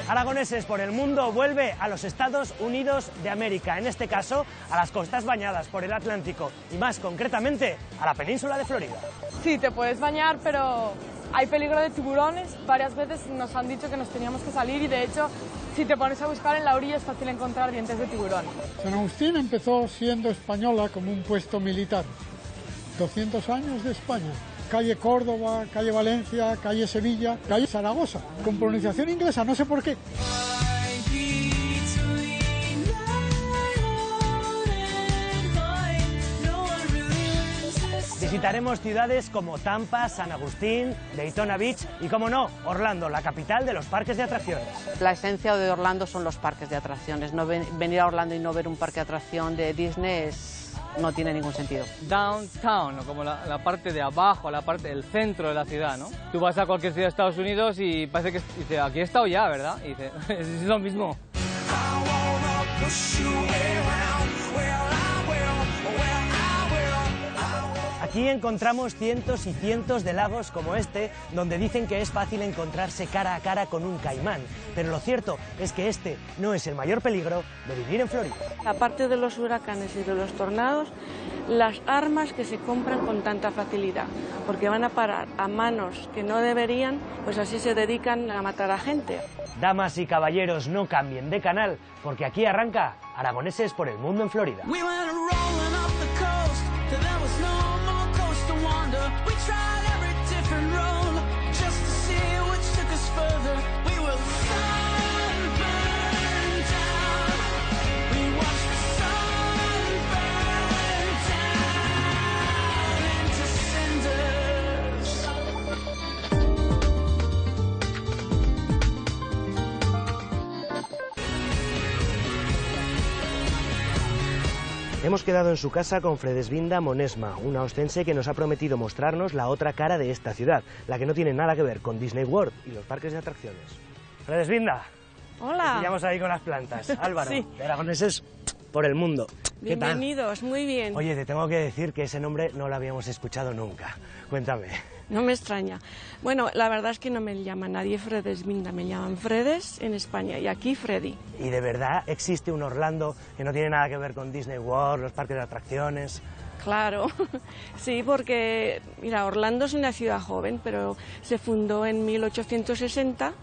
Aragoneses por el mundo vuelve a los Estados Unidos de América, en este caso a las costas bañadas por el Atlántico y más concretamente a la península de Florida. Sí, te puedes bañar, pero hay peligro de tiburones. Varias veces nos han dicho que nos teníamos que salir y de hecho, si te pones a buscar en la orilla es fácil encontrar dientes de tiburón. San Agustín empezó siendo española como un puesto militar. 200 años de España. Calle Córdoba, calle Valencia, calle Sevilla, calle Zaragoza, con pronunciación inglesa, no sé por qué. Visitaremos ciudades como Tampa, San Agustín, Daytona Beach y, como no, Orlando, la capital de los parques de atracciones. La esencia de Orlando son los parques de atracciones. No venir a Orlando y no ver un parque de atracción de Disney no tiene ningún sentido. Downtown, ¿no? Como la parte de abajo, la parte del centro de la ciudad, ¿no? Tú vas a cualquier ciudad de Estados Unidos y parece que dice, aquí he estado ya, ¿verdad? Y dice, es lo mismo. Aquí encontramos cientos y cientos de lagos como este, donde dicen que es fácil encontrarse cara a cara con un caimán. Pero lo cierto es que este no es el mayor peligro de vivir en Florida. Aparte de los huracanes y de los tornados, las armas que se compran con tanta facilidad, porque van a parar a manos que no deberían, pues así se dedican a matar a gente. Damas y caballeros, no cambien de canal, porque aquí arranca Aragoneses por el mundo en Florida. Hemos quedado en su casa con Fredesvinda Monesma, una ostense que nos ha prometido mostrarnos la otra cara de esta ciudad, la que no tiene nada que ver con Disney World y los parques de atracciones. Fredesvinda. Hola. Pillamos ahí con las plantas. Álvaro, sí. De Aragoneses por el mundo. ¿Qué tal? Bienvenidos, muy bien. Oye, te tengo que decir que ese nombre no lo habíamos escuchado nunca. Cuéntame. No me extraña. Bueno, la verdad es que no me llama nadie Fredesvinda, me llaman Fredes en España y aquí Freddy. ¿Y de verdad existe un Orlando que no tiene nada que ver con Disney World, los parques de atracciones? Claro, sí, porque mira, Orlando es una ciudad joven, pero se fundó en 1860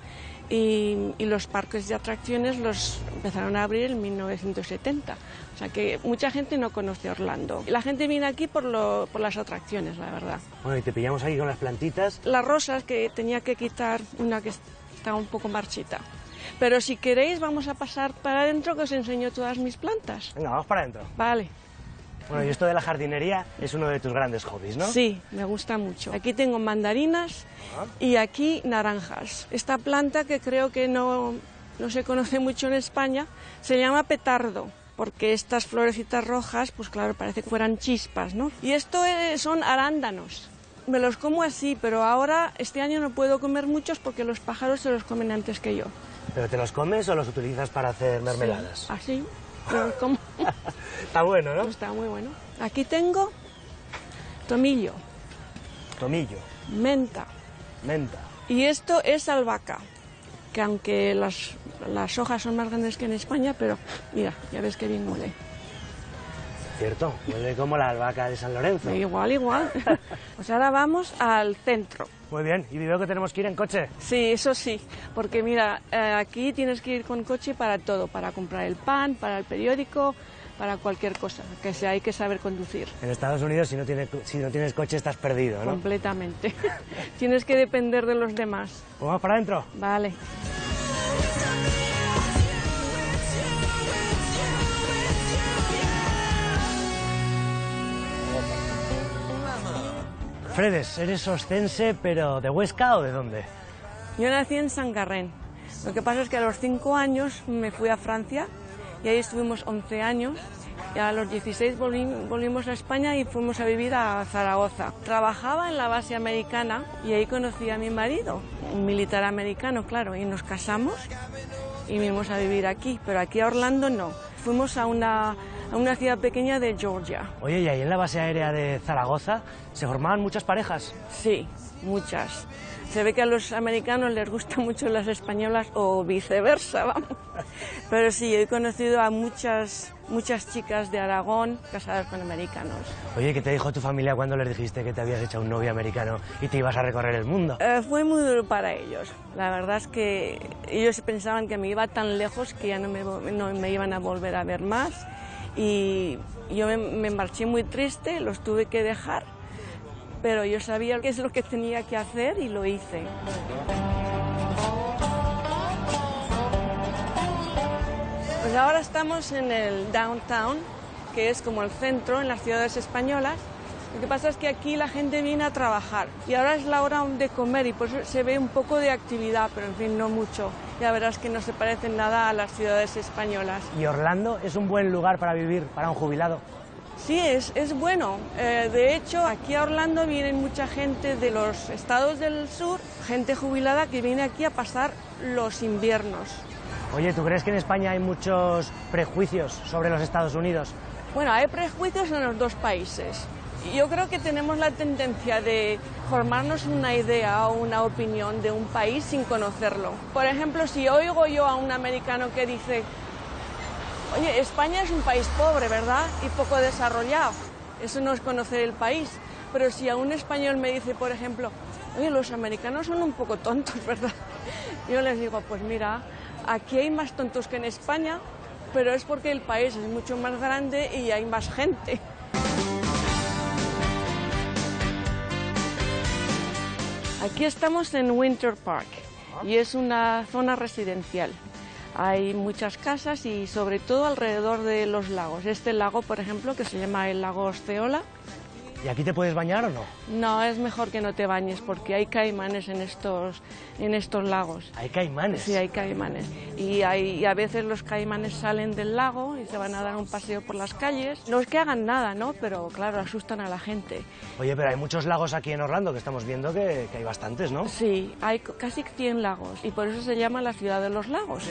y los parques de atracciones los empezaron a abrir en 1970. O sea que mucha gente no conoce Orlando. La gente viene aquí por las atracciones, la verdad. Bueno, y te pillamos aquí con las plantitas. Las rosas, que tenía que quitar una que estaba un poco marchita. Pero si queréis vamos a pasar para adentro, que os enseño todas mis plantas. Venga, vamos para adentro. Vale. Bueno, y esto de la jardinería es uno de tus grandes hobbies, ¿no? Sí, me gusta mucho. Aquí tengo mandarinas y aquí naranjas. Esta planta, que creo que no se conoce mucho en España, se llama petardo, porque estas florecitas rojas, pues claro, parece que fueran chispas, ¿no? Y esto son arándanos. Me los como así, pero ahora, este año no puedo comer muchos porque los pájaros se los comen antes que yo. ¿Pero te los comes o los utilizas para hacer mermeladas? Sí, así, me los como. Está bueno, ¿no? Está muy bueno. Aquí tengo tomillo. Tomillo. Menta. Menta. Y esto es albahaca, que aunque las hojas son más grandes que en España, pero mira, ya ves qué bien huele. Cierto, huele como la albahaca de San Lorenzo. Igual, igual. Pues ahora vamos al centro. Muy bien, y veo que tenemos que ir en coche. Sí, eso sí, porque mira, aquí tienes que ir con coche para todo, para comprar el pan, para el periódico, para cualquier cosa, que sea, hay que saber conducir. En Estados Unidos, si no tienes coche, estás perdido, ¿no? Completamente. Tienes que depender de los demás. ¿Vamos para adentro? Vale. Mercedes, eres oscense, pero ¿de Huesca o de dónde? Yo nací en Sangarrén. Lo que pasa es que a los 5 años me fui a Francia y ahí estuvimos 11 años. Y a los 16 volvimos a España y fuimos a vivir a Zaragoza. Trabajaba en la base americana y ahí conocí a mi marido, un militar americano, claro, y nos casamos y vinimos a vivir aquí, pero aquí a Orlando no. Fuimos a una ciudad pequeña de Georgia. Oye, ¿y ahí en la base aérea de Zaragoza se formaban muchas parejas? Sí, muchas. Se ve que a los americanos les gustan mucho las españolas o viceversa, vamos. Pero sí, he conocido a muchas chicas de Aragón casadas con americanos. Oye, ¿qué te dijo tu familia cuando les dijiste que te habías hecho un novio americano y te ibas a recorrer el mundo? Fue muy duro para ellos. La verdad es que ellos pensaban que me iba tan lejos que ya no me iban a volver a ver más. Y yo me marché muy triste, los tuve que dejar. Pero yo sabía qué es lo que tenía que hacer y lo hice. Pues ahora estamos en el downtown, que es como el centro en las ciudades españolas. Lo que pasa es que aquí la gente viene a trabajar y ahora es la hora de comer y por eso se ve un poco de actividad, pero en fin, no mucho. Ya verás que no se parecen nada a las ciudades españolas. ¿Y Orlando es un buen lugar para vivir para un jubilado? Sí, es bueno. De hecho, aquí a Orlando vienen mucha gente de los estados del sur, gente jubilada que viene aquí a pasar los inviernos. Oye, ¿tú crees que en España hay muchos prejuicios sobre los Estados Unidos? Bueno, hay prejuicios en los dos países. Yo creo que tenemos la tendencia de formarnos una idea o una opinión de un país sin conocerlo. Por ejemplo, si oigo yo a un americano que dice: oye, España es un país pobre, ¿verdad? Y poco desarrollado. Eso no es conocer el país. Pero si a un español me dice, por ejemplo, oye, los americanos son un poco tontos, ¿verdad? Yo les digo, pues mira, aquí hay más tontos que en España, pero es porque el país es mucho más grande y hay más gente. Aquí estamos en Winter Park y es una zona residencial. Hay muchas casas y sobre todo alrededor de los lagos. Este lago, por ejemplo, que se llama el lago Osceola. ¿Y aquí te puedes bañar o no? No, es mejor que no te bañes porque hay caimanes en estos lagos. ¿Hay caimanes? Sí, hay caimanes. Y a veces los caimanes salen del lago y se van a dar un paseo por las calles. No es que hagan nada, ¿no? Pero claro, asustan a la gente. Oye, pero hay muchos lagos aquí en Orlando que estamos viendo que hay bastantes, ¿no? Sí, hay casi 100 lagos y por eso se llama la ciudad de los lagos.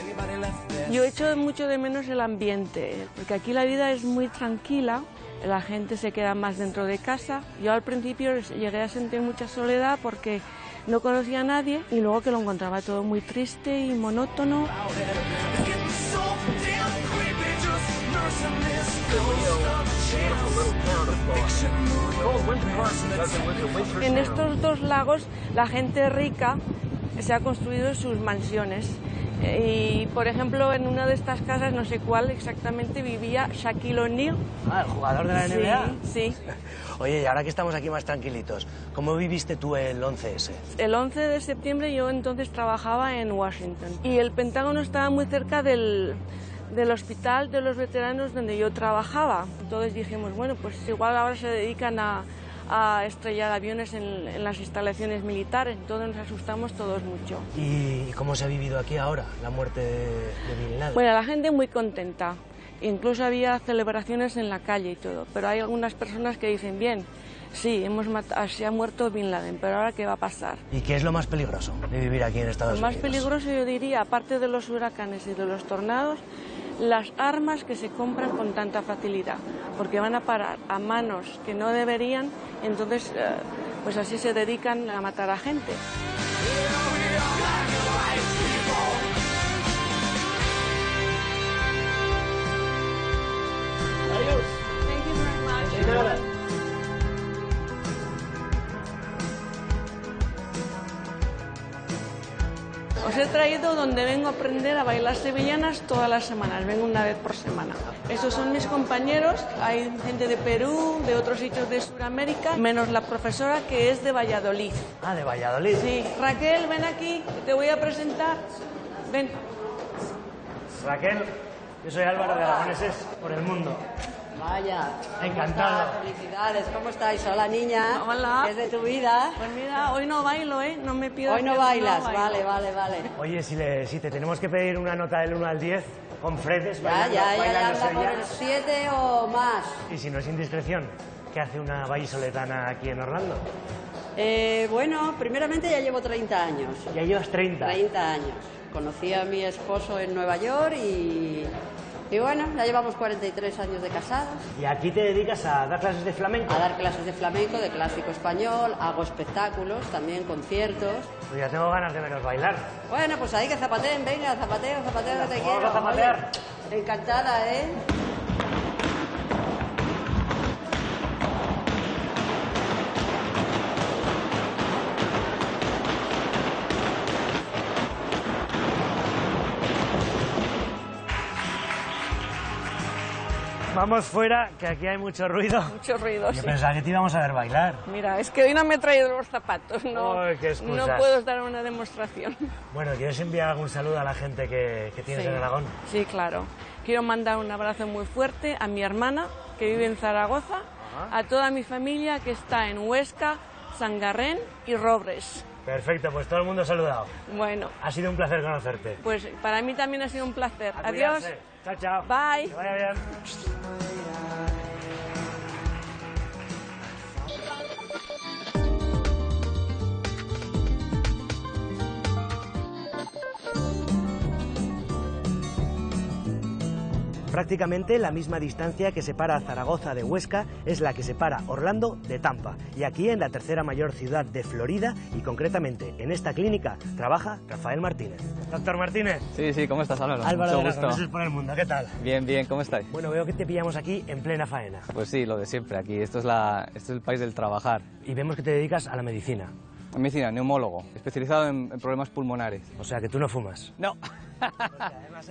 Yo echo mucho de menos el ambiente, porque aquí la vida es muy tranquila. La gente se queda más dentro de casa. Yo al principio llegué a sentir mucha soledad porque no conocía a nadie y luego que lo encontraba todo muy triste y monótono. En estos dos lagos la gente rica se ha construido sus mansiones. Y, por ejemplo, en una de estas casas, no sé cuál exactamente, vivía Shaquille O'Neal. Ah, el jugador de la NBA. Sí. Oye, y ahora que estamos aquí más tranquilitos, ¿cómo viviste tú el 11S? El 11 de septiembre yo entonces trabajaba en Washington y el Pentágono estaba muy cerca del hospital de los veteranos donde yo trabajaba. Entonces dijimos, bueno, pues igual ahora se dedican a estrellar aviones en las instalaciones militares, entonces nos asustamos todos mucho. ¿Y cómo se ha vivido aquí ahora la muerte de Bin Laden? Bueno, la gente muy contenta, incluso había celebraciones en la calle y todo, pero hay algunas personas que dicen, bien, sí, se ha muerto Bin Laden, pero ahora ¿qué va a pasar? ¿Y qué es lo más peligroso de vivir aquí en Estados Unidos? Lo más peligroso yo diría, aparte de los huracanes y de los tornados, las armas que se compran con tanta facilidad, porque van a parar a manos que no deberían, entonces pues así se dedican a matar a gente. Adiós. Thank you very much. De nada. Os he traído donde vengo a aprender a bailar sevillanas todas las semanas, vengo una vez por semana. Esos son mis compañeros, hay gente de Perú, de otros sitios de Sudamérica, menos la profesora que es de Valladolid. Ah, de Valladolid. Sí, Raquel, ven aquí, te voy a presentar. Ven. Raquel, yo soy Álvaro de Aragoneses por el Mundo. Vaya. Encantado. Felicidades, ¿cómo estáis? Hola, niña. Hola. ¿Qué es de tu vida? Pues mira, hoy no bailo, No me pidas. Hoy no que bailas, bailo. vale. Oye, si te tenemos que pedir una nota del 1 al 10, con Fredes Ya bailando anda por el sevillanas. 7 o más. Y si no es indiscreción, ¿qué hace una vallisoletana aquí en Orlando? Bueno, primeramente ya llevo 30 años. Ya llevas 30. 30 años. Conocí a mi esposo en Nueva York y bueno, ya llevamos 43 años de casados. ¿Y aquí te dedicas a dar clases de flamenco? A dar clases de flamenco, de clásico español, hago espectáculos, también conciertos. Pues ya tengo ganas de veros bailar. Bueno, pues ahí que zapateen, venga, zapateo, que te Vamos quiero. a zapatear. Oye, encantada, ¿eh? Vamos fuera, que aquí hay mucho ruido. Mucho ruido, Yo sí. pensaba que te íbamos a ver bailar. Mira, es que hoy no me he traído los zapatos, Ay, qué excusas. no puedo dar una demostración. Bueno, ¿quieres enviar algún saludo a la gente que tienes Sí. en Aragón? Sí, claro. Quiero mandar un abrazo muy fuerte a mi hermana, que vive en Zaragoza, a toda mi familia que está en Huesca, Sangarrén y Robres. Perfecto, pues todo el mundo saludado. Bueno, Ha sido un placer conocerte. pues para mí también ha sido un placer. A Adiós. cuidarse. Chao, chao. Bye. Que vaya bien. Prácticamente la misma distancia que separa a Zaragoza de Huesca es la que separa Orlando de Tampa. Y aquí, en la tercera mayor ciudad de Florida, y concretamente en esta clínica, trabaja Rafael Martínez. Doctor Martínez. Sí, ¿cómo estás, Álvaro? Álvaro Mucho de gusto. Meses por el Mundo, ¿qué tal? Bien, ¿cómo estáis? Bueno, veo que te pillamos aquí en plena faena. Pues sí, lo de siempre aquí. Esto es el país del trabajar. Y vemos que te dedicas a la medicina. Medicina, neumólogo, especializado en problemas pulmonares. O sea, que tú no fumas. No.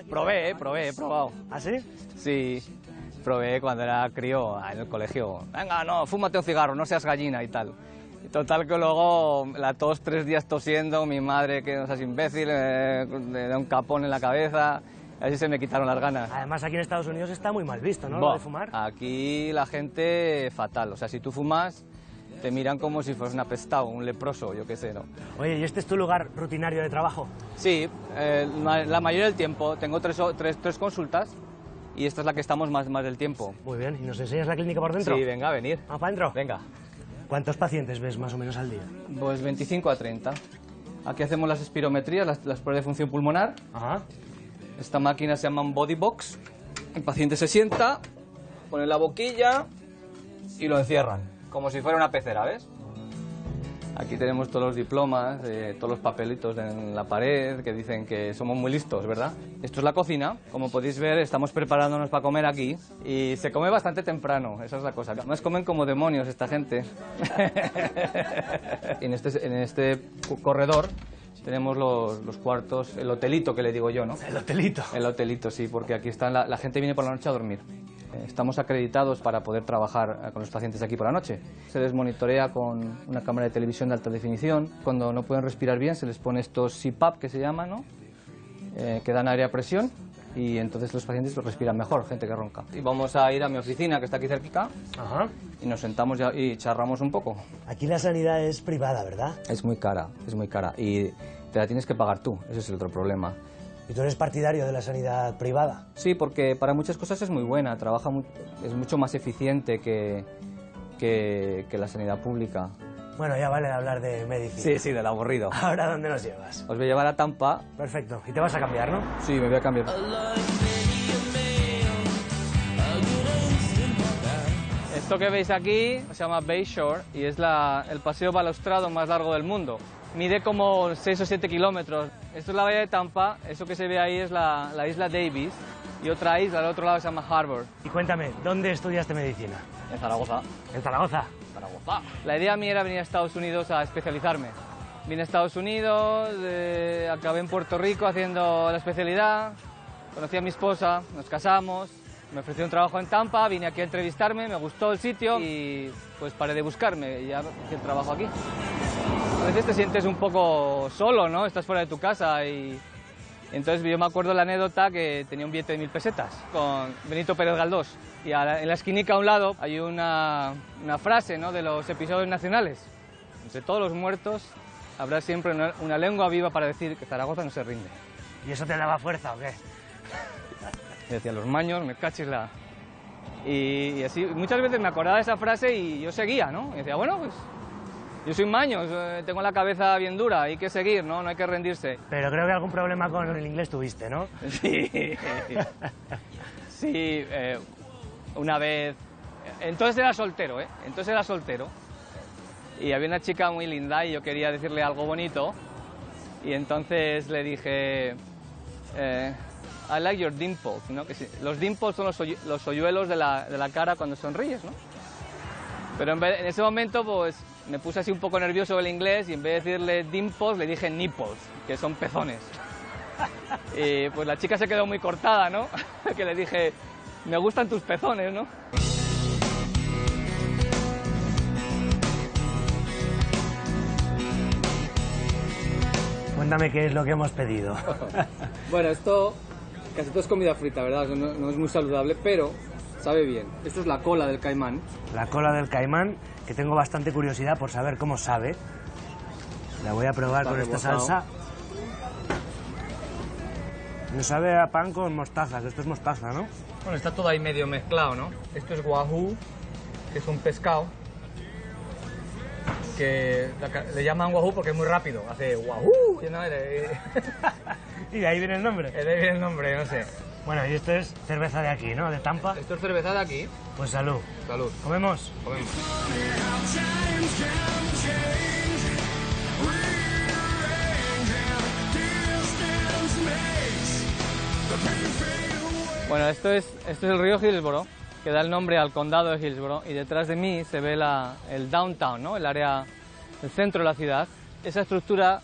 Probé, he probado. ¿Ah, sí? Sí, probé cuando era crío en el colegio. Venga, no, fúmate un cigarro, no seas gallina y tal. Y total que luego la tos 3 días tosiendo, mi madre que no seas imbécil, le da un capón en la cabeza, y así se me quitaron las ganas. Además, aquí en Estados Unidos está muy mal visto, ¿no? Lo Buah, de fumar. Aquí la gente fatal, o sea, si tú fumas te miran como si fueras un apestado, un leproso, yo qué sé, ¿no? Oye, ¿y este es tu lugar rutinario de trabajo? Sí, la mayoría del tiempo. Tengo tres consultas y esta es la que estamos más del tiempo. Muy bien, ¿y nos enseñas la clínica por dentro? Sí, venga, a venir. ¿Vamos para adentro? Venga. ¿Cuántos pacientes ves más o menos al día? Pues 25 a 30. Aquí hacemos las espirometrías, las pruebas de función pulmonar. Ajá. Esta máquina se llama Body Box. El paciente se sienta, pone la boquilla y lo encierran, como si fuera una pecera, ¿ves? Aquí tenemos todos los diplomas, todos los papelitos en la pared que dicen que somos muy listos, ¿verdad? Esto es la cocina. Como podéis ver, estamos preparándonos para comer aquí y se come bastante temprano, esa es la cosa. Además comen como demonios esta gente. En este corredor tenemos los cuartos, el hotelito que le digo yo, ¿no? El hotelito. El hotelito, sí, porque aquí está la gente viene por la noche a dormir. Estamos acreditados para poder trabajar con los pacientes aquí por la noche. Se les monitorea con una cámara de televisión de alta definición. Cuando no pueden respirar bien se les pone estos CPAP que se llaman, ¿no? Que dan aire a presión y entonces los pacientes respiran mejor, gente que ronca. Y vamos a ir a mi oficina que está aquí cerquita. Ajá. Y nos sentamos y charramos un poco. Aquí la sanidad es privada, ¿verdad? Es muy cara y te la tienes que pagar tú, ese es el otro problema. ¿Y tú eres partidario de la sanidad privada? Sí, porque para muchas cosas es muy buena, es mucho más eficiente que la sanidad pública. Bueno, ya vale de hablar de medicina. Sí, del aburrido. ¿Ahora dónde nos llevas? Os voy a llevar a Tampa. Perfecto. ¿Y te vas a cambiar, no? Sí, me voy a cambiar. Esto que veis aquí se llama Bayshore y es el paseo balaustrado más largo del mundo. Mide como 6 o 7 kilómetros. Esto es la bahía de Tampa, eso que se ve ahí es la isla Davis y otra isla al otro lado se llama Harbour. Y cuéntame, ¿dónde estudiaste medicina? En Zaragoza. ¿En Zaragoza? Zaragoza. La idea mía era venir a Estados Unidos a especializarme. Vine a Estados Unidos, acabé en Puerto Rico haciendo la especialidad, conocí a mi esposa, nos casamos, me ofreció un trabajo en Tampa, vine aquí a entrevistarme, me gustó el sitio y pues paré de buscarme y ya hice el trabajo aquí. A veces te sientes un poco solo, ¿no? Estás fuera de tu casa y entonces yo me acuerdo la anécdota que tenía un billete de 1000 pesetas con Benito Pérez Galdós Y en la esquinica a un lado hay una frase, ¿no?, de los episodios nacionales. Entre todos los muertos habrá siempre una lengua viva para decir que Zaragoza no se rinde. ¿Y eso te daba fuerza o qué? Decía los maños, me cachis la... Y así, muchas veces me acordaba de esa frase y yo seguía, ¿no? Y decía, bueno, pues yo soy maños, tengo la cabeza bien dura, hay que seguir, ¿no? No hay que rendirse. Pero creo que algún problema con el inglés tuviste, ¿no? Sí. Sí, una vez... Entonces era soltero, ¿eh? Entonces era soltero. Y había una chica muy linda y yo quería decirle algo bonito. Y entonces le dije... I like your dimples, ¿no? Que sí, los dimples son los hoyuelos de la cara cuando sonríes, ¿no? Pero en ese momento, pues, me puse así un poco nervioso el inglés y en vez de decirle dimples, le dije nipples, que son pezones. Y pues la chica se quedó muy cortada, ¿no? Que le dije, me gustan tus pezones, ¿no? Cuéntame qué es lo que hemos pedido. Bueno, esto casi todo es comida frita, ¿verdad? No es muy saludable, pero sabe bien. Esto es la cola del caimán. La cola del caimán, que tengo bastante curiosidad por saber cómo sabe. La voy a probar con esta salsa. Me sabe a pan con mostaza, que esto es mostaza, ¿no? Bueno, está todo ahí medio mezclado, ¿no? Esto es wahoo, que es un pescado, que le llaman wahoo porque es muy rápido, hace wahoo, ¿no? Y de ahí viene el nombre. De ahí viene el nombre, no sé. Bueno, y esto es cerveza de aquí, ¿no? De Tampa. Esto es cerveza de aquí. Pues salud. Salud. ¿Comemos? Comemos. Bueno, esto es el río Hillsborough, que da el nombre al condado de Hillsborough, y detrás de mí se ve el downtown, ¿no? El centro de la ciudad. Esa estructura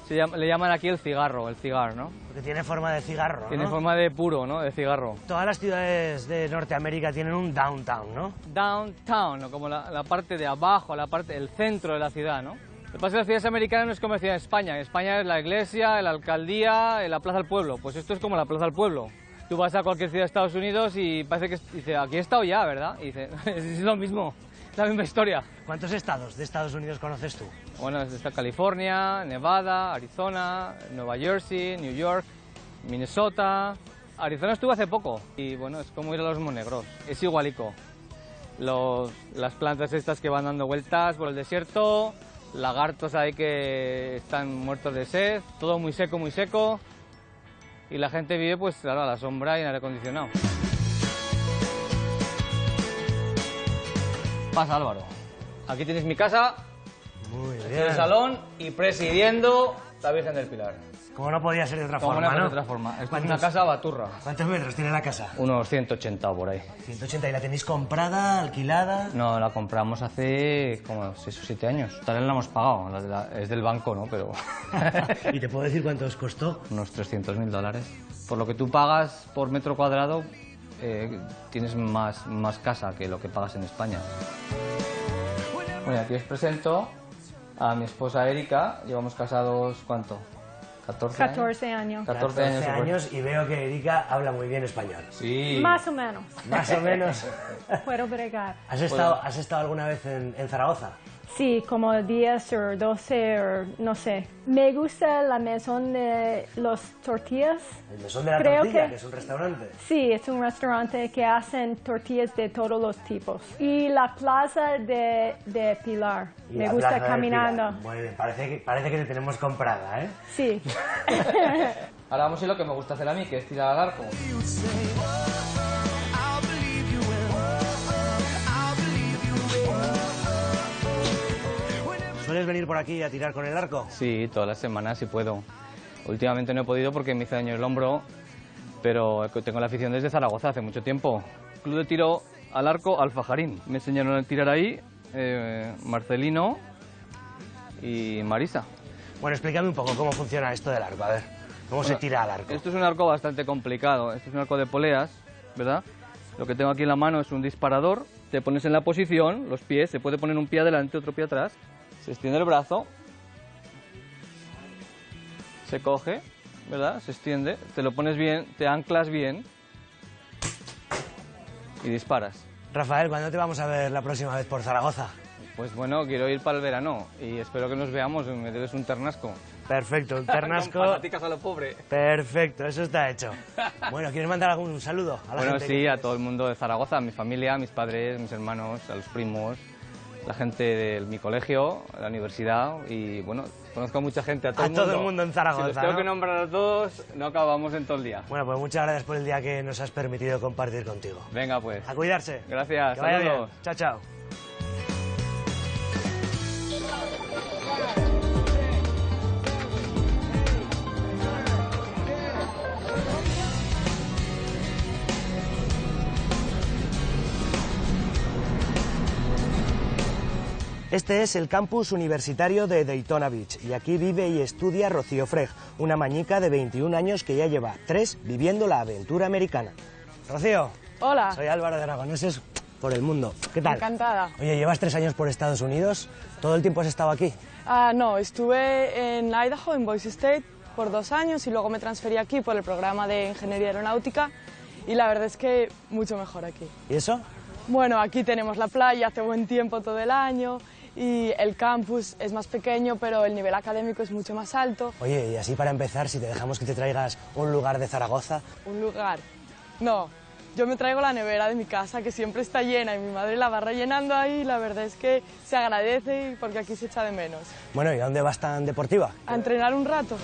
le llaman aquí el cigar, ¿no? Porque tiene forma de cigarro, ¿no? Tiene forma de puro, ¿no? De cigarro. Todas las ciudades de Norteamérica tienen un downtown, ¿no? Downtown, ¿no? Como la parte de abajo, el centro de la ciudad, ¿no? Lo que pasa es que las ciudades americanas no es como decía en España. En España es la iglesia, la alcaldía, la plaza del pueblo. Pues esto es como la plaza del pueblo. Tú vas a cualquier ciudad de Estados Unidos y parece que dice, aquí he estado ya, ¿verdad? Y dice, es lo mismo, la misma historia. ¿Cuántos estados de Estados Unidos conoces tú? Bueno, está California, Nevada, Arizona, Nueva Jersey, New York, Minnesota. Arizona estuve hace poco y bueno, es como ir a los Monegros, es igualico. Las plantas estas que van dando vueltas por el desierto, lagartos ahí que están muertos de sed, todo muy seco, muy seco. Y la gente vive, pues claro, a la sombra y en aire acondicionado. Pasa, Álvaro. Aquí tienes mi casa, muy bien. El salón y presidiendo la Virgen del Pilar. Como no podía ser de otra forma, forma, ¿no? De otra forma. Esto es una casa baturra. ¿Cuántos metros tiene la casa? Unos 180 por ahí. 180. ¿Y la tenéis comprada, alquilada? No, la compramos hace como 6 o 7 años. Tal vez la hemos pagado. Es del banco, ¿no? Pero... ¿Y te puedo decir cuánto os costó? Unos $300.000. Por lo que tú pagas por metro cuadrado, tienes más casa que lo que pagas en España. Bueno, aquí os presento a mi esposa Erika. Llevamos casados, ¿cuánto? 14 años. 14 años y veo que Erika habla muy bien español. Sí. Más o menos. Más o menos. Puedo bregar. ¿Has estado alguna vez en Zaragoza? Sí, como 10 o 12 o no sé. Me gusta la mesón de los tortillas. ¿El mesón de la tortilla, que es un restaurante? Sí, es un restaurante que hacen tortillas de todos los tipos. Y la plaza de Pilar. Me gusta caminando. Muy bien, parece que te tenemos comprada, ¿eh? Sí. Ahora vamos a ir lo que me gusta hacer a mí, que es tirar al arco. ¿Sueles venir por aquí a tirar con el arco? Sí, todas las semanas si puedo. Últimamente no he podido porque me hice daño el hombro, pero tengo la afición desde Zaragoza hace mucho tiempo. Club de tiro al arco Alfajarín. Me enseñaron a tirar ahí Marcelino y Marisa. Bueno, explícame un poco cómo funciona esto del arco, a ver. ¿Cómo se tira al arco? Esto es un arco bastante complicado. Esto es un arco de poleas, ¿verdad? Lo que tengo aquí en la mano es un disparador. Te pones en la posición, los pies, se puede poner un pie adelante, otro pie atrás. Se extiende el brazo, se coge, ¿verdad? Se extiende, te lo pones bien, te anclas bien y disparas. Rafael, ¿cuándo te vamos a ver la próxima vez por Zaragoza? Pues bueno, quiero ir para el verano y espero que nos veamos y me debes un ternasco. Perfecto, un ternasco. Con pataticas a lo pobre. Perfecto, eso está hecho. Bueno, ¿quieres mandar algún saludo a la Bueno, gente? sí, a todo el mundo de Zaragoza, a mi familia, a mis padres, mis hermanos, a los primos, la gente de mi colegio, la universidad y bueno, conozco a mucha gente, a todo el mundo. A todo el mundo en Zaragoza, Si los tengo ¿no? que nombrar a todos, no acabamos en todo el día. Bueno, pues muchas gracias por el día que nos has permitido compartir contigo. Venga pues. A cuidarse. Gracias, Que vaya bien. saludos. Chao, chao. Este es el campus universitario de Daytona Beach y aquí vive y estudia Rocío Freg, una mañica de 21 años que ya lleva 3 viviendo la aventura americana. Rocío. Hola. Soy Álvaro de Aragoneses por el mundo. ¿Qué tal? Encantada. Oye, llevas 3 años por Estados Unidos. ¿Todo el tiempo has estado aquí? No, estuve en Idaho, en Boise State, por 2 años y luego me transferí aquí por el programa de Ingeniería Aeronáutica y la verdad es que mucho mejor aquí. ¿Y eso? Bueno, aquí tenemos la playa, hace buen tiempo todo el año y el campus es más pequeño, pero el nivel académico es mucho más alto. Oye, y así para empezar, si te dejamos que te traigas un lugar de Zaragoza. Un lugar. No, yo me traigo la nevera de mi casa, que siempre está llena, y mi madre la va rellenando ahí, y la verdad es que se agradece porque aquí se echa de menos. Bueno, ¿y a dónde vas tan deportiva? A entrenar un rato.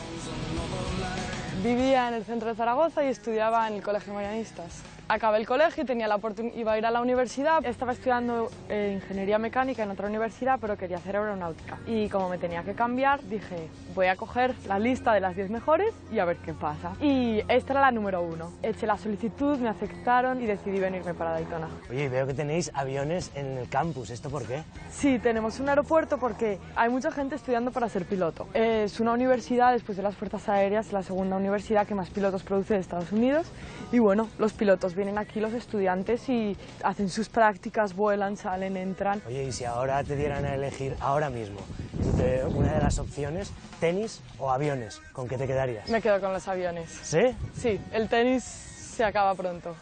Vivía en el centro de Zaragoza y estudiaba en el Colegio Marianistas. Acabé el colegio y tenía la oportunidad, iba a ir a la universidad. Estaba estudiando ingeniería mecánica en otra universidad, pero quería hacer aeronáutica. Y como me tenía que cambiar, dije, voy a coger la lista de las 10 mejores y a ver qué pasa. Y esta era la número 1. Eché la solicitud, me aceptaron y decidí venirme para Daytona. Oye, y veo que tenéis aviones en el campus. ¿Esto por qué? Sí, tenemos un aeropuerto porque hay mucha gente estudiando para ser piloto. Es una universidad, después de las Fuerzas Aéreas, la segunda universidad que más pilotos produce de Estados Unidos. Y bueno, los pilotos vienen aquí, los estudiantes, y hacen sus prácticas, vuelan, salen, entran. Oye, y si ahora te dieran a elegir ahora mismo entre una de las opciones, tenis o aviones, ¿con qué te quedarías? Me quedo con los aviones. ¿Sí? Sí, el tenis se acaba pronto.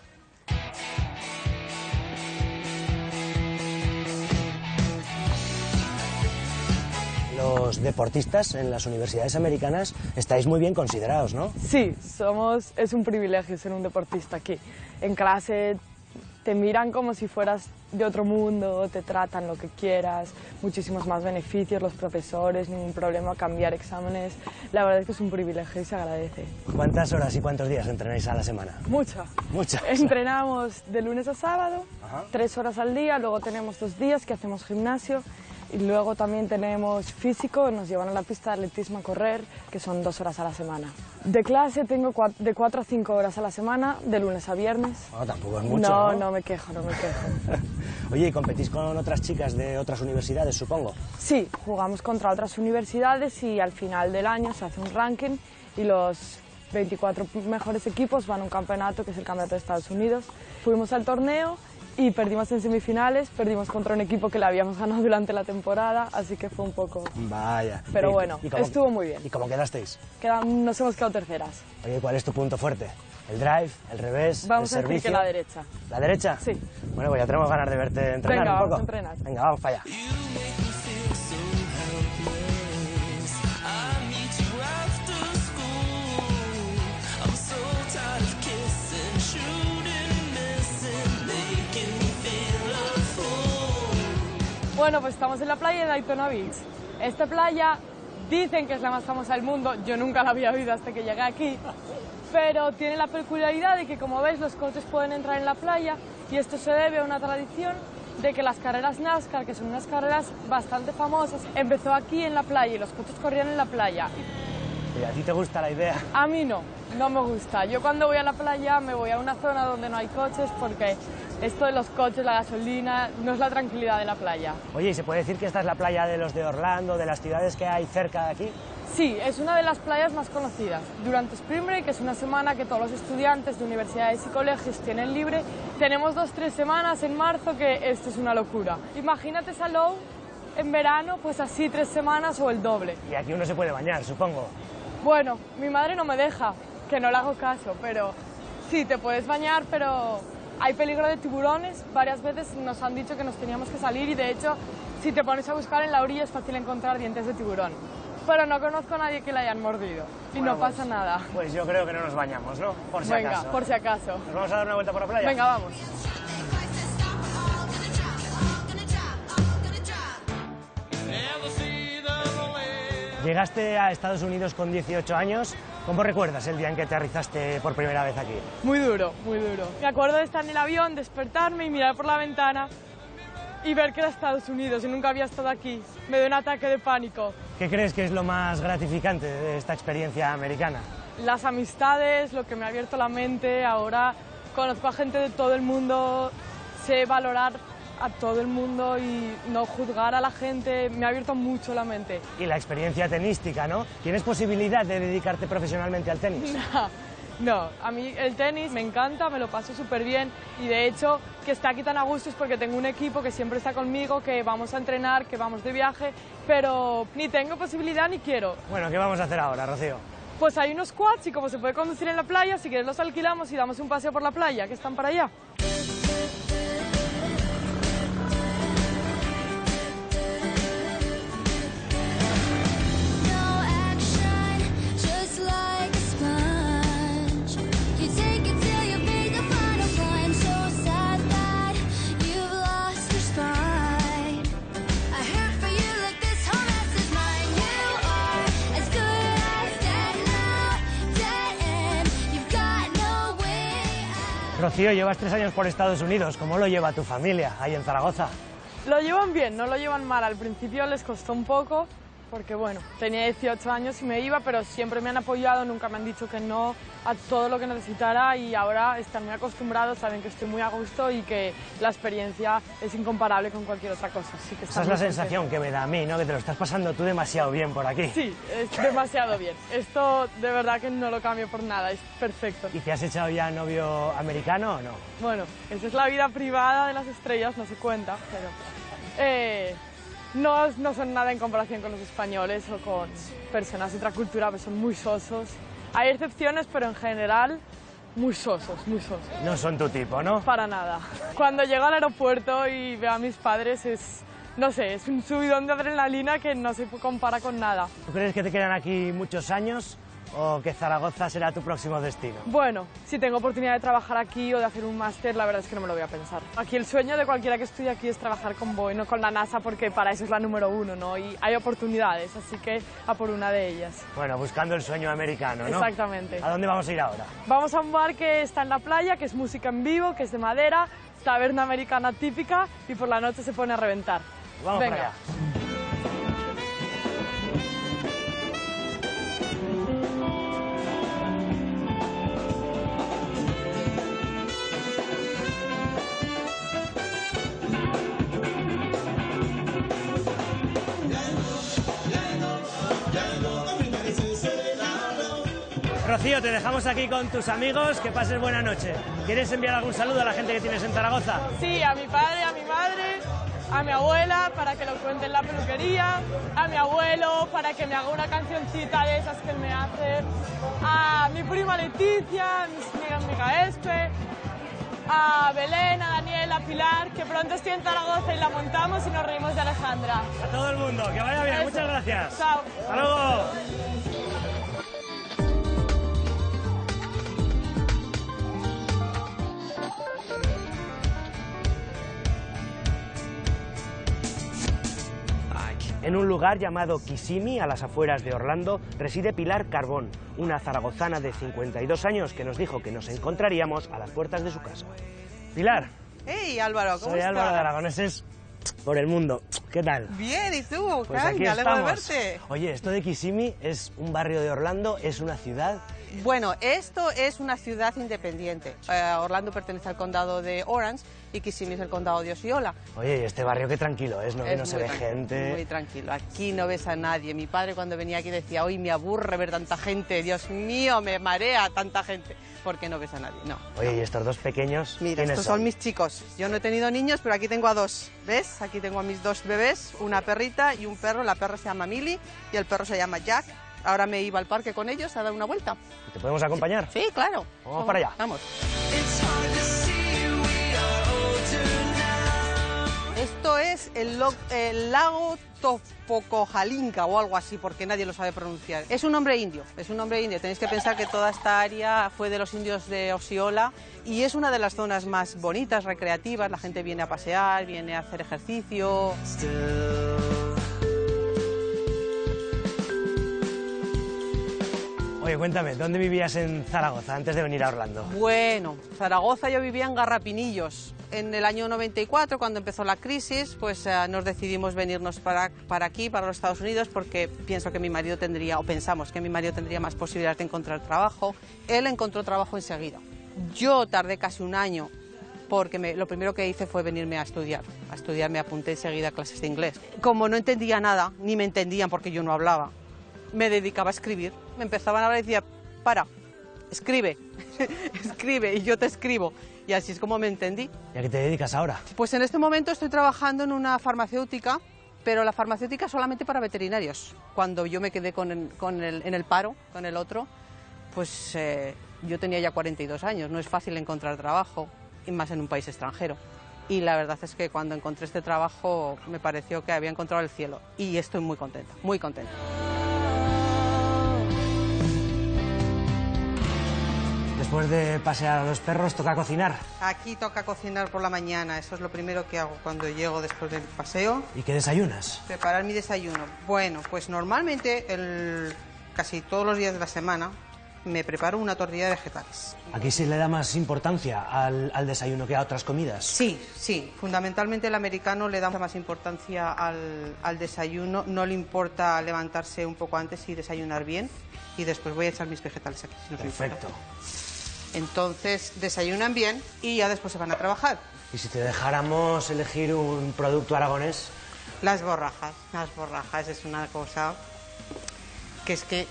Los deportistas en las universidades americanas estáis muy bien considerados, ¿no? Sí, es un privilegio ser un deportista aquí. En clase te miran como si fueras de otro mundo, te tratan lo que quieras, muchísimos más beneficios, los profesores, ningún problema, cambiar exámenes. La verdad es que es un privilegio y se agradece. ¿Cuántas horas y cuántos días entrenáis a la semana? Muchas. Muchas. Entrenamos de lunes a sábado, Ajá. 3 horas al día, luego tenemos 2 días que hacemos gimnasio y luego también tenemos físico, nos llevan a la pista de atletismo a correr, que son 2 horas a la semana. De clase tengo de 4 a 5 horas a la semana, de lunes a viernes. No, tampoco es mucho, ¿no? No me quejo, no me quejo. Oye, ¿y competís con otras chicas de otras universidades, supongo? Sí, jugamos contra otras universidades y al final del año se hace un ranking y los 24 mejores equipos van a un campeonato, que es el Campeonato de Estados Unidos. Fuimos al torneo y perdimos en semifinales, perdimos contra un equipo que le habíamos ganado durante la temporada, así que fue un poco... Vaya. Pero bueno, ¿Y cómo- estuvo muy bien. ¿Y cómo quedasteis? Nos hemos quedado terceras. Oye, ¿cuál es tu punto fuerte? ¿El drive? ¿El revés? Vamos ¿El a decir servicio? que la derecha. ¿La derecha? Sí. Bueno, pues ya tenemos ganas de verte entrenar Venga, un poco. vamos a entrenar. Venga, vamos para allá. Bueno, pues estamos en la playa de Daytona Beach. Esta playa dicen que es la más famosa del mundo, yo nunca la había oído hasta que llegué aquí, pero tiene la peculiaridad de que, como veis, los coches pueden entrar en la playa y esto se debe a una tradición de que las carreras NASCAR, que son unas carreras bastante famosas, empezó aquí en la playa y los coches corrían en la playa. ¿Y a ti te gusta la idea? A mí no me gusta. Yo cuando voy a la playa me voy a una zona donde no hay coches porque esto de los coches, la gasolina, no es la tranquilidad de la playa. Oye, ¿y se puede decir que esta es la playa de los de Orlando, de las ciudades que hay cerca de aquí? Sí, es una de las playas más conocidas. Durante Spring Break, que es una semana que todos los estudiantes de universidades y colegios tienen libre, tenemos 2-3 semanas en marzo que esto es una locura. Imagínate Salou en verano, pues así 3 semanas o el doble. Y aquí uno se puede bañar, supongo. Bueno, mi madre no me deja, que no le hago caso, pero sí, te puedes bañar, pero Hay peligro de tiburones, varias veces nos han dicho que nos teníamos que salir y de hecho, si te pones a buscar en la orilla es fácil encontrar dientes de tiburón. Pero no conozco a nadie que le hayan mordido y bueno, no pasa nada. Pues yo creo que no nos bañamos, ¿no? Por si Venga, acaso. por si acaso. ¿Nos vamos a dar una vuelta por la playa? Venga, vamos. Llegaste a Estados Unidos con 18 años. ¿Cómo recuerdas el día en que aterrizaste por primera vez aquí? Muy duro, muy duro. Me acuerdo de estar en el avión, despertarme y mirar por la ventana y ver que era Estados Unidos y nunca había estado aquí. Me dio un ataque de pánico. ¿Qué crees que es lo más gratificante de esta experiencia americana? Las amistades, lo que me ha abierto la mente. Ahora conozco a gente de todo el mundo, sé valorar a todo el mundo y no juzgar a la gente. Me ha abierto mucho la mente. Y la experiencia tenística, ¿no? ¿Tienes posibilidad de dedicarte profesionalmente al tenis? No, a mí el tenis me encanta, me lo paso súper bien y de hecho que está aquí tan a gusto es porque tengo un equipo que siempre está conmigo, que vamos a entrenar, que vamos de viaje, pero ni tengo posibilidad ni quiero. Bueno, ¿qué vamos a hacer ahora, Rocío? Pues hay unos quads y como se puede conducir en la playa, si quieres los alquilamos y damos un paseo por la playa, que están para allá. Rocío, llevas 3 años por Estados Unidos. ¿Cómo lo lleva tu familia ahí en Zaragoza? Lo llevan bien, no lo llevan mal. Al principio les costó un poco, porque bueno, tenía 18 años y me iba, pero siempre me han apoyado, nunca me han dicho que no a todo lo que necesitara y ahora están muy acostumbrados, saben que estoy muy a gusto y que la experiencia es incomparable con cualquier otra cosa. Así que esa es la sensación que me da a mí, ¿no? Que te lo estás pasando tú demasiado bien por aquí. Sí, es demasiado bien. Esto de verdad que no lo cambio por nada, es perfecto. ¿Y te has echado ya novio americano o no? Bueno, esa es la vida privada de las estrellas, no se cuenta, pero... No son nada en comparación con los españoles o con personas de otra cultura, que son muy sosos. Hay excepciones, pero en general muy sosos, muy sosos. No son tu tipo, ¿no? Para nada. Cuando llego al aeropuerto y veo a mis padres no sé, es un subidón de adrenalina que no se compara con nada. ¿Tú crees que te quedan aquí muchos años o que Zaragoza será tu próximo destino? Bueno, si tengo oportunidad de trabajar aquí o de hacer un máster, la verdad es que no me lo voy a pensar. Aquí el sueño de cualquiera que estudie aquí es trabajar con Boeing, no con la NASA, porque para eso es la número 1, ¿no? Y hay oportunidades, así que a por una de ellas. Bueno, buscando el sueño americano, ¿no? Exactamente. ¿A dónde vamos a ir ahora? Vamos a un bar que está en la playa, que es música en vivo, que es de madera, taberna americana típica y por la noche se pone a reventar. Vamos. Venga. Para allá. Rocío, te dejamos aquí con tus amigos, que pases buena noche. ¿Quieres enviar algún saludo a la gente que tienes en Zaragoza? Sí, a mi padre, a mi madre, a mi abuela para que lo cuente en la peluquería, a mi abuelo para que me haga una cancioncita de esas que él me hace, a mi prima Leticia, a mi amiga Espe, a Belén, a Daniel, a Pilar, que pronto estoy en Zaragoza y la montamos y nos reímos de Alejandra. A todo el mundo, que vaya bien, muchas gracias. Chao. Hasta luego. En un lugar llamado Kissimmee, a las afueras de Orlando, reside Pilar Carbón, una zaragozana de 52 años que nos dijo que nos encontraríamos a las puertas de su casa. Pilar. Hey Álvaro, ¿cómo estás? Soy Álvaro de Aragoneses por el mundo. ¿Qué tal? Bien, ¿y tú? Pues aquí me alegro de estamos. verte. Oye, esto de Kissimmee es un barrio de Orlando, es una ciudad. Bueno, esto es una ciudad independiente. Orlando pertenece al condado de Orange y Kissimmee es el condado de Osceola. Oye, y este barrio qué tranquilo es, ¿no? Que no se ve tranquilo, gente. Muy tranquilo, aquí no ves a nadie. Mi padre cuando venía aquí decía, hoy me aburre ver tanta gente, Dios mío, me marea tanta gente. Porque no ves a nadie, no. Oye, ¿y estos dos pequeños? Mira, estos son mis chicos. Yo no he tenido niños, pero aquí tengo a dos. ¿Ves? Aquí tengo a mis dos bebés, una perrita y un perro. La perra se llama Millie y el perro se llama Jack. Ahora me iba al parque con ellos a dar una vuelta. ¿Te podemos acompañar? Sí, claro. Vamos para allá. Vamos. Esto es el lago Topocojalinca o algo así, porque nadie lo sabe pronunciar. Es un nombre indio, Tenéis que pensar que toda esta área fue de los indios de Osceola y es una de las zonas más bonitas, recreativas. La gente viene a pasear, viene a hacer ejercicio. Oye, cuéntame, ¿dónde vivías en Zaragoza antes de venir a Orlando? Bueno, Zaragoza yo vivía en Garrapinillos. En el año 94, cuando empezó la crisis, pues nos decidimos venirnos para aquí, para los Estados Unidos, porque pensamos que mi marido tendría más posibilidades de encontrar trabajo. Él encontró trabajo enseguida. Yo tardé casi un año, porque lo primero que hice fue venirme a estudiar. Me apunté enseguida a clases de inglés. Como no entendía nada, ni me entendían porque yo no hablaba, me dedicaba a escribir. Me empezaban a hablar y decía, para, escribe, escribe y yo te escribo. Y así es como me entendí. ¿Y a qué te dedicas ahora? Pues en este momento estoy trabajando en una farmacéutica, pero la farmacéutica solamente para veterinarios. Cuando yo me quedé en el paro, con el otro, pues yo tenía ya 42 años. No es fácil encontrar trabajo, y más en un país extranjero. Y la verdad es que cuando encontré este trabajo me pareció que había encontrado el cielo. Y estoy muy contenta, muy contenta. Después de pasear a los perros, toca cocinar. Aquí toca cocinar por la mañana, eso es lo primero que hago cuando llego después del paseo. ¿Y qué desayunas? Preparar mi desayuno. Bueno, pues normalmente casi todos los días de la semana me preparo una tortilla de vegetales. ¿Aquí sí le da más importancia al desayuno que a otras comidas? Sí, fundamentalmente el americano le da más importancia al desayuno, no le importa levantarse un poco antes y desayunar bien, y después voy a echar mis vegetales aquí. Si no Perfecto. Entonces desayunan bien y ya después se van a trabajar. ¿Y si te dejáramos elegir un producto aragonés? Las borrajas es una cosa que es que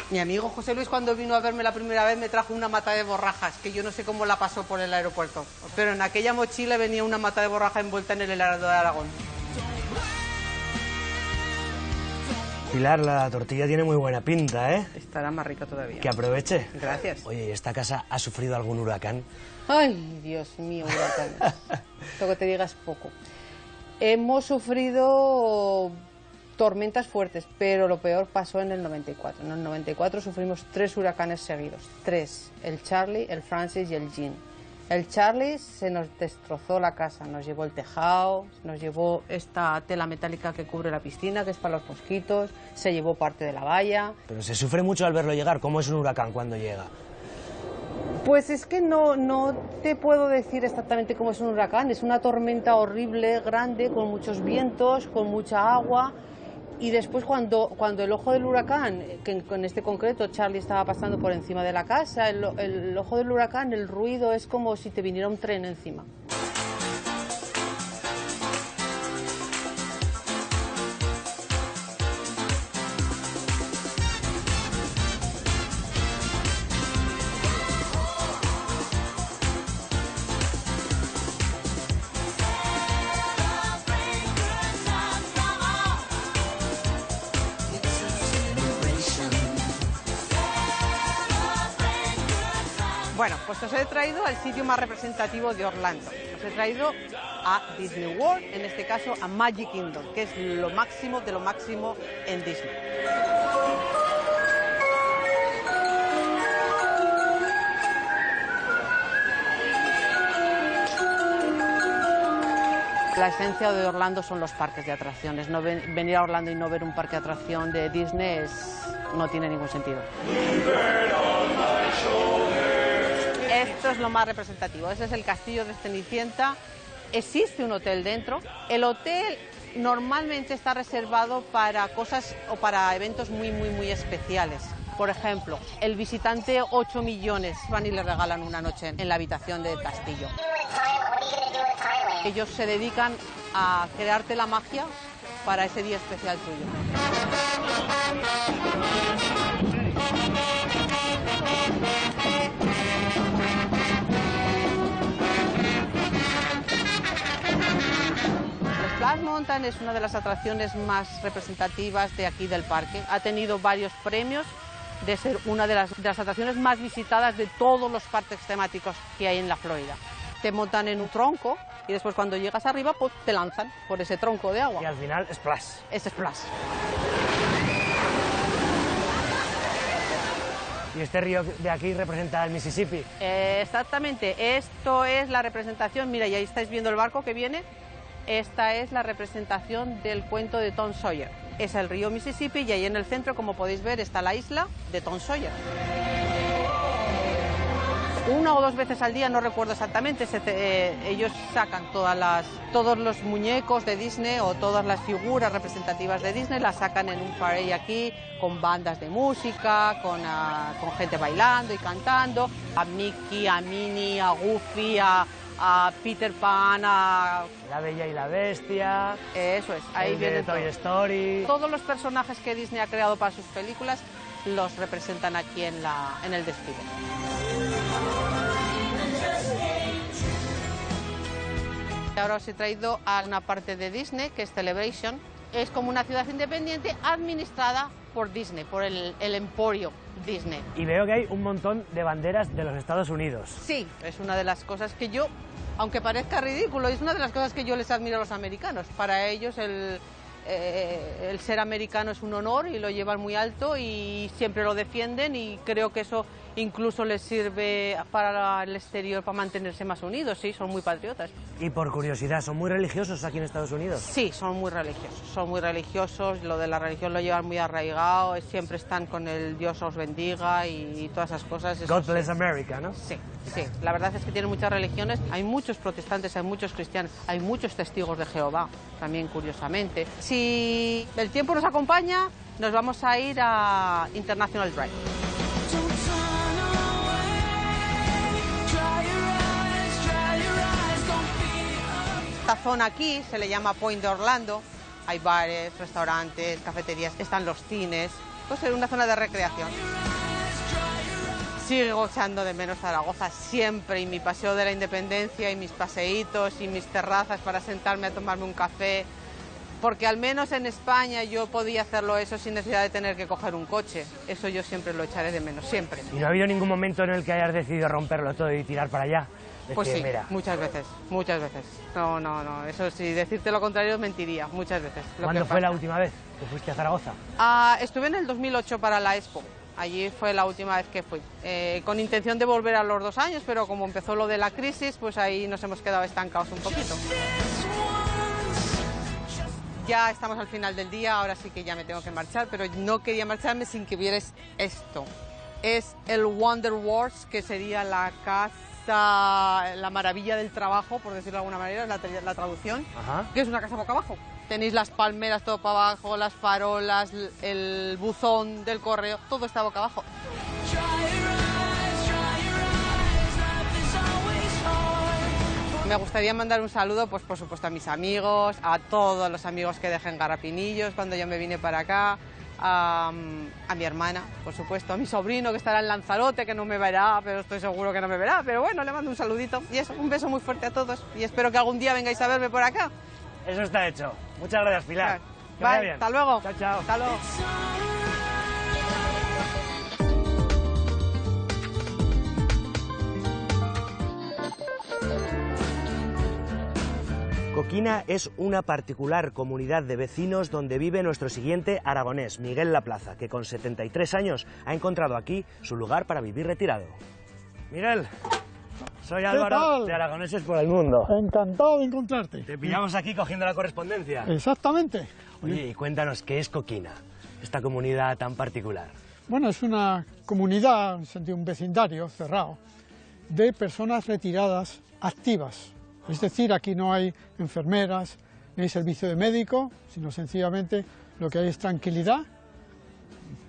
mi amigo José Luis, cuando vino a verme la primera vez, me trajo una mata de borrajas, que yo no sé cómo la pasó por el aeropuerto, pero en aquella mochila venía una mata de borraja envuelta en el helado de Aragón. Pilar, la tortilla tiene muy buena pinta, ¿eh? Estará más rica todavía. Que aproveche. Gracias. Oye, ¿y esta casa ha sufrido algún huracán? Ay, Dios mío, huracanes. Lo que te diga es poco. Hemos sufrido tormentas fuertes, pero lo peor pasó en el 94. En el 94 sufrimos 3 huracanes seguidos. 3. El Charlie, el Francis y el Jean. El Charlie se nos destrozó la casa, nos llevó el tejado, nos llevó esta tela metálica que cubre la piscina, que es para los mosquitos, se llevó parte de la valla. Pero se sufre mucho al verlo llegar. ¿Cómo es un huracán cuando llega? Pues es que no te puedo decir exactamente cómo es un huracán. Es una tormenta horrible, grande, con muchos vientos, con mucha agua. Y después cuando el ojo del huracán, que en este concreto Charlie estaba pasando por encima de la casa, el ojo del huracán, el ruido es como si te viniera un tren encima. Bueno, pues os he traído al sitio más representativo de Orlando. Os he traído a Disney World, en este caso a Magic Kingdom, que es lo máximo de lo máximo en Disney. La esencia de Orlando son los parques de atracciones. No venir a Orlando y no ver un parque de atracción de Disney no tiene ningún sentido. Esto es lo más representativo. Ese es el castillo de Cenicienta. Existe un hotel dentro. El hotel normalmente está reservado para cosas o para eventos muy especiales. Por ejemplo, el visitante 8 millones van y le regalan una noche en la habitación del castillo. Ellos se dedican a crearte la magia para ese día especial tuyo. Splash Mountain es una de las atracciones más representativas de aquí del parque. Ha tenido varios premios de ser una de las atracciones más visitadas de todos los parques temáticos que hay en la Florida. te montan en un tronco y después cuando llegas arriba pues te lanzan por ese tronco de agua. Y al final, splash. Es splash. Y este río de aquí representa el Mississippi. Exactamente, esto es la representación, mira, y ahí estáis viendo el barco que viene. Esta es la representación del cuento de Tom Sawyer. Es el río Mississippi y ahí en el centro, como podéis ver, está la isla de Tom Sawyer. Una o dos veces al día, no recuerdo exactamente, ellos sacan todos los muñecos de Disney o todas las figuras representativas de Disney, las sacan en un parade aquí con bandas de música, con gente bailando y cantando, a Mickey, a Minnie, a Goofy, a Peter Pan, a... La Bella y la Bestia. Eso es, ahí viene Toy Story. Todos los personajes que Disney ha creado para sus películas los representan aquí en el desfile. Ahora os he traído a una parte de Disney que es Celebration. Es como una ciudad independiente administrada por Disney, por el emporio Disney. Y veo que hay un montón de banderas de los Estados Unidos. Sí, es una de las cosas que yo, aunque parezca ridículo, es una de las cosas que yo les admiro a los americanos. Para ellos el ser americano es un honor y lo llevan muy alto y siempre lo defienden, y creo que eso incluso les sirve para el exterior, para mantenerse más unidos. Sí, son muy patriotas. Y por curiosidad, ¿son muy religiosos aquí en Estados Unidos? Sí, son muy religiosos, lo de la religión lo llevan muy arraigado, siempre están con el Dios os bendiga y todas esas cosas. God bless America, ¿no? Sí, sí, la verdad es que tienen muchas religiones, hay muchos protestantes, hay muchos cristianos, hay muchos testigos de Jehová, también curiosamente. Si el tiempo nos acompaña, nos vamos a ir a International Drive. Esta zona aquí se le llama Point de Orlando, hay bares, restaurantes, cafeterías, están los cines, pues es una zona de recreación. Sigo echando de menos Zaragoza siempre, y mi paseo de la Independencia y mis paseitos y mis terrazas para sentarme a tomarme un café, porque al menos en España yo podía hacerlo eso sin necesidad de tener que coger un coche. Eso yo siempre lo echaré de menos, siempre. ¿Y no ha habido ningún momento en el que hayas decidido romperlo todo y tirar para allá? Pues sí, mira, muchas veces. No, eso sí, decirte lo contrario mentiría, muchas veces. ¿Cuándo fue la última vez que fuiste a Zaragoza? Estuve en el 2008 para la Expo, allí fue la última vez que fui, con intención de volver a los 2 años, pero como empezó lo de la crisis, pues ahí nos hemos quedado estancados un poquito. Ya estamos al final del día, ahora sí que ya me tengo que marchar, pero no quería marcharme sin que vierais esto. Es el Wonder Works, que sería la casa, la maravilla del trabajo, por decirlo de alguna manera, es la traducción. Ajá. Que es una casa boca abajo. Tenéis las palmeras todo para abajo, las farolas, el buzón del correo, todo está boca abajo. Me gustaría mandar un saludo, pues por supuesto a mis amigos, a todos los amigos que dejé en Garrapinillos cuando yo me vine para acá, a mi hermana, por supuesto, a mi sobrino que estará en Lanzarote, que no me verá, pero estoy seguro que no me verá, pero bueno, le mando un saludito y eso, un beso muy fuerte a todos y espero que algún día vengáis a verme por acá. Eso está hecho. Muchas gracias, Pilar. Bye, hasta luego. Chao, chao. Hasta luego. Coquina es una particular comunidad de vecinos donde vive nuestro siguiente aragonés, Miguel Laplaza, que con 73 años ha encontrado aquí su lugar para vivir retirado. Miguel, soy Álvaro de Aragoneses por el Mundo. Encantado de encontrarte. Te pillamos aquí cogiendo la correspondencia. Exactamente. Oye, y cuéntanos, ¿qué es Coquina, esta comunidad tan particular? Bueno, es una comunidad, en sentido un vecindario cerrado, de personas retiradas activas. Es decir, aquí no hay enfermeras, ni hay servicio de médico, sino sencillamente lo que hay es tranquilidad,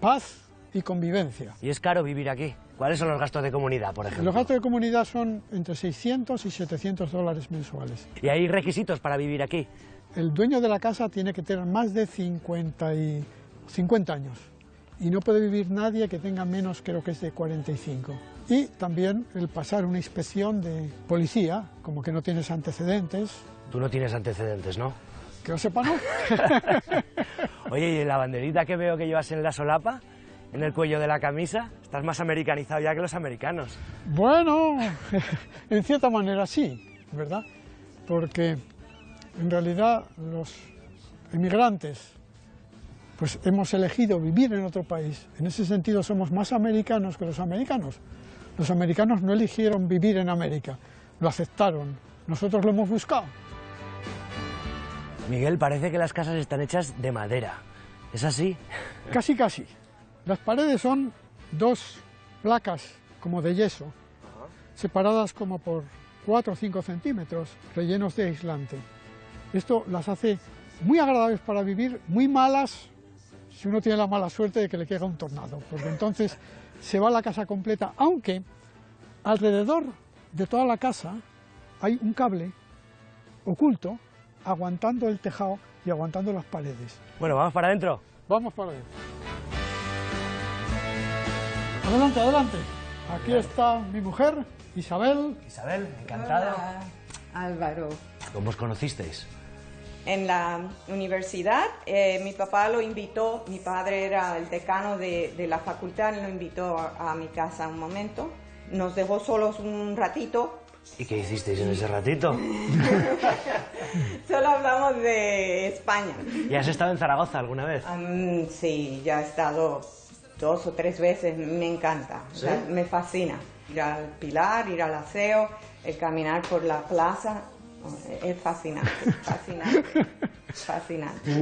paz y convivencia. ¿Y es caro vivir aquí? ¿Cuáles son los gastos de comunidad, por ejemplo? Los gastos de comunidad son entre 600 y 700 dólares mensuales. ¿Y hay requisitos para vivir aquí? El dueño de la casa tiene que tener más de 50 años y no puede vivir nadie que tenga menos, creo que es de 45. Y también el pasar una inspección de policía, como que no tienes antecedentes. Tú no tienes antecedentes, ¿no? Que lo sepa, ¿no? Oye, ¿y la banderita que veo que llevas en la solapa? en el cuello de la camisa? Estás más americanizado ya que los americanos. Bueno, en cierta manera sí, ¿verdad? Porque en realidad los emigrantes pues hemos elegido vivir en otro país. En ese sentido somos más americanos que los americanos. Los americanos no eligieron vivir en América, lo aceptaron. Nosotros lo hemos buscado. Miguel, parece que las casas están hechas de madera. ¿Es así? Casi, casi. Las paredes son dos placas como de yeso, separadas como por 4 o 5 centímetros, rellenos de aislante. Esto las hace muy agradables para vivir, muy malas si uno tiene la mala suerte de que le caiga un tornado, porque entonces se va la casa completa, aunque alrededor de toda la casa hay un cable oculto aguantando el tejado y aguantando las paredes. Bueno, ¿vamos para adentro? Vamos para adentro. Adelante, adelante. Aquí está mi mujer, Isabel. Isabel, encantado. Hola, Álvaro. ¿Cómo os conocisteis? En la universidad, mi papá lo invitó, mi padre era el decano de la facultad, lo invitó a mi casa un momento, nos dejó solos un ratito. ¿Y qué hicisteis en ese ratito? Solo hablamos de España. ¿Y has estado en Zaragoza alguna vez? Sí, ya he estado 2 o 3 veces, me encanta, ¿Sí? O sea, me fascina. Ir al Pilar, ir al Aseo, el caminar por la plaza. Es fascinante, fascinante, fascinante.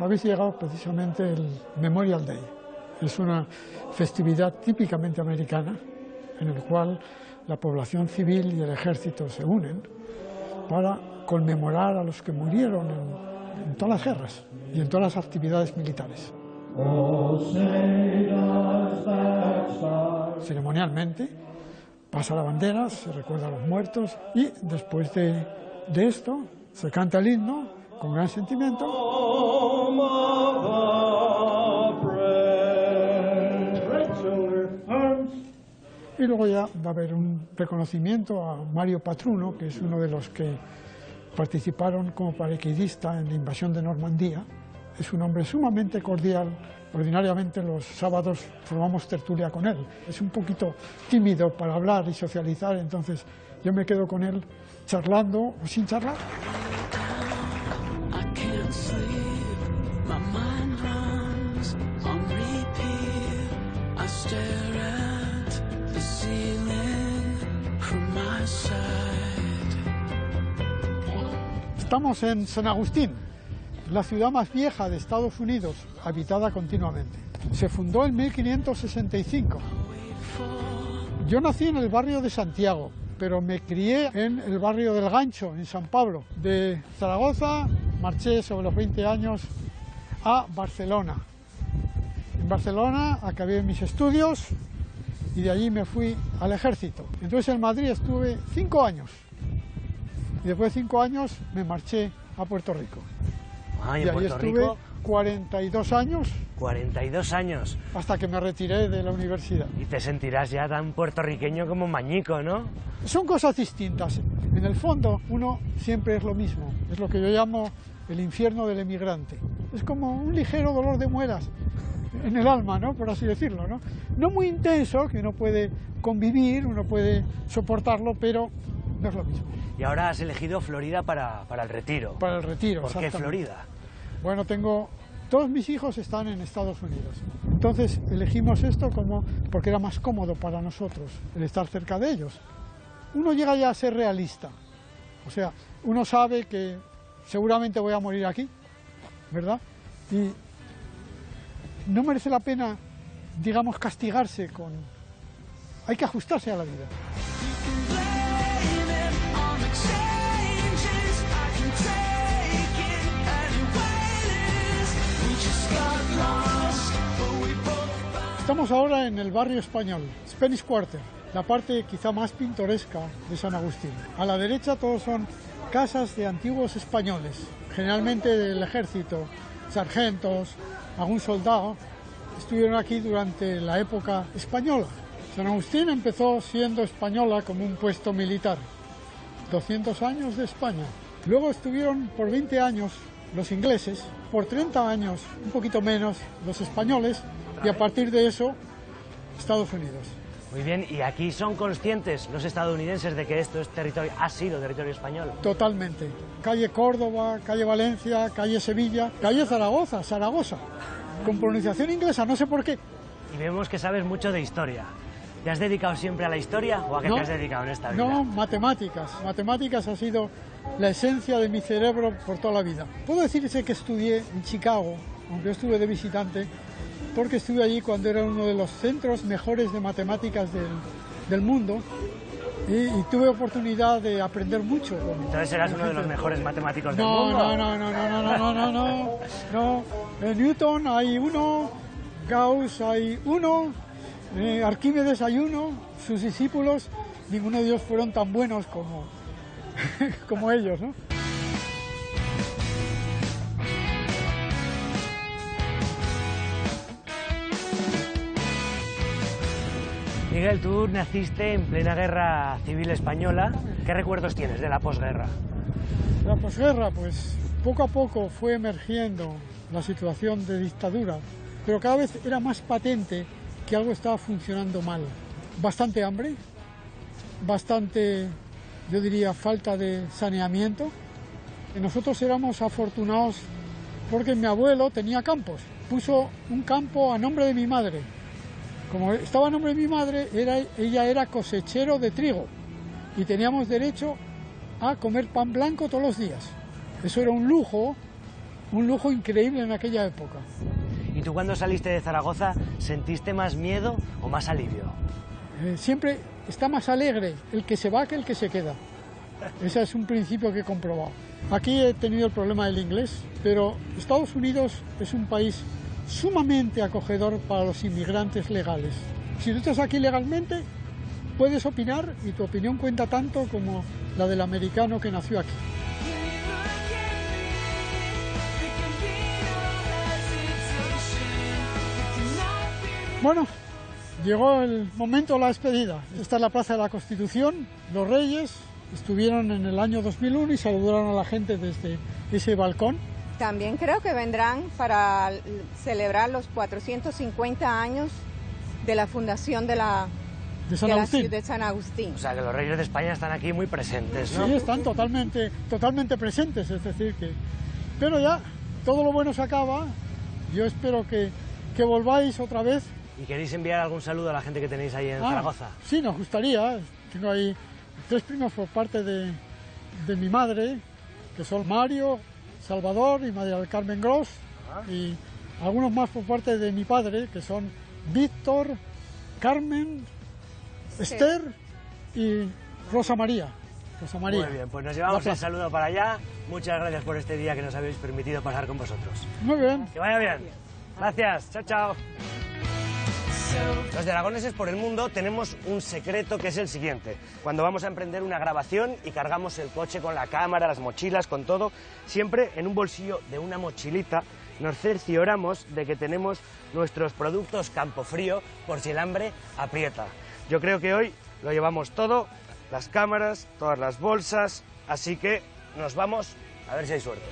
Habéis llegado precisamente el Memorial Day. Es una festividad típicamente americana en el cual la población civil y el ejército se unen para conmemorar a los que murieron en todas las guerras y en todas las actividades militares. Ceremonialmente pasa la bandera, se recuerda a los muertos y después de esto se canta el himno con gran sentimiento. Y luego ya va a haber un reconocimiento a Mario Patruno, que es uno de los que participaron como paracaidista en la invasión de Normandía. Es un hombre sumamente cordial. Ordinariamente los sábados formamos tertulia con él. Es un poquito tímido para hablar y socializar, entonces yo me quedo con él charlando o sin charlar. Estamos en San Agustín, la ciudad más vieja de Estados Unidos, habitada continuamente. Se fundó en 1565. Yo nací en el barrio de Santiago, pero me crié en el barrio del Gancho, en San Pablo. De Zaragoza marché sobre los 20 años a Barcelona. En Barcelona acabé mis estudios y de allí me fui al ejército. Entonces en Madrid estuve 5 años. Y después de 5 años me marché a Puerto Rico. Ah, ¿y ahí Puerto estuve Rico? 42 años. 42 años. Hasta que me retiré de la universidad. Y te sentirás ya tan puertorriqueño como Mañico, ¿no? Son cosas distintas. En el fondo, uno siempre es lo mismo. Es lo que yo llamo el infierno del emigrante. Es como un ligero dolor de muelas en el alma, ¿no? Por así decirlo, ¿no? No muy intenso, que uno puede convivir, uno puede soportarlo, pero no es lo mismo. Y ahora has elegido Florida para el retiro. Para el retiro, ¿Por qué Florida? Bueno, todos mis hijos están en Estados Unidos. Entonces elegimos esto porque era más cómodo para nosotros, el estar cerca de ellos. Uno llega ya a ser realista. O sea, uno sabe que seguramente voy a morir aquí, ¿verdad? Y no merece la pena, digamos, castigarse con... Hay que ajustarse a la vida. Estamos ahora en el barrio español, Spanish Quarter, la parte quizá más pintoresca de San Agustín. A la derecha todos son casas de antiguos españoles, generalmente del ejército, sargentos, algún soldado, estuvieron aquí durante la época española. San Agustín empezó siendo española como un puesto militar. 200 años de España. Luego estuvieron por 20 años los ingleses, por 30 años, un poquito menos, los españoles, y a partir de eso, Estados Unidos. Muy bien, ¿y aquí son conscientes los estadounidenses de que esto es territorio, ha sido territorio español? Totalmente. Calle Córdoba, calle Valencia, calle Sevilla, calle Zaragoza, Zaragoza, con pronunciación inglesa, no sé por qué. Y vemos que sabes mucho de historia. ¿Te has dedicado siempre a la historia o a qué te has dedicado en esta vida? No, matemáticas. Matemáticas ha sido la esencia de mi cerebro por toda la vida. Puedo decirse que estudié en Chicago, aunque yo estuve de visitante, porque estuve allí cuando era uno de los centros mejores de matemáticas del mundo y tuve oportunidad de aprender mucho. Entonces eras uno de los mejores matemáticos del mundo. No. En Newton hay uno, Gauss hay uno, Arquímedes hay uno, sus discípulos, ninguno de ellos fueron tan buenos como ellos, ¿no? Miguel, tú naciste en plena guerra civil española. ¿Qué recuerdos tienes de la posguerra? La posguerra, pues poco a poco fue emergiendo la situación de dictadura, pero cada vez era más patente que algo estaba funcionando mal. Bastante hambre, bastante, yo diría, falta de saneamiento. Y nosotros éramos afortunados porque mi abuelo tenía campos. Puso un campo a nombre de mi madre. Como estaba a nombre de mi madre, ella era cosechero de trigo y teníamos derecho a comer pan blanco todos los días. Eso era un lujo increíble en aquella época. ¿Y tú cuando saliste de Zaragoza sentiste más miedo o más alivio? Siempre está más alegre el que se va que el que se queda. Ese es un principio que he comprobado. Aquí he tenido el problema del inglés, pero Estados Unidos es un país sumamente acogedor para los inmigrantes legales. Si tú estás aquí legalmente, puedes opinar y tu opinión cuenta tanto como la del americano que nació aquí. Bueno, llegó el momento de la despedida. Esta es la Plaza de la Constitución. Los Reyes estuvieron en el año 2001 y saludaron a la gente desde ese balcón. También creo que vendrán para celebrar los 450 años de la fundación de la ciudad de San Agustín. O sea, que los reyes de España están aquí muy presentes, ¿no? Sí, están totalmente presentes, es decir que... Pero ya, todo lo bueno se acaba. Yo espero que volváis otra vez. ¿Y queréis enviar algún saludo a la gente que tenéis ahí en Zaragoza? Sí, nos gustaría. Tengo ahí 3 primos por parte de mi madre, que son Mario, Salvador y María del Carmen Gross, y algunos más por parte de mi padre, que son Víctor, Carmen, Esther y Rosa María. Muy bien, pues nos llevamos el saludo para allá. Muchas gracias por este día que nos habéis permitido pasar con vosotros. Muy bien. Que vaya bien. Gracias. Chao, chao. Los de Aragoneses por el Mundo tenemos un secreto que es el siguiente. Cuando vamos a emprender una grabación y cargamos el coche con la cámara, las mochilas, con todo, siempre en un bolsillo de una mochilita nos cercioramos de que tenemos nuestros productos Campofrío por si el hambre aprieta. Yo creo que hoy lo llevamos todo, las cámaras, todas las bolsas, así que nos vamos a ver si hay suerte.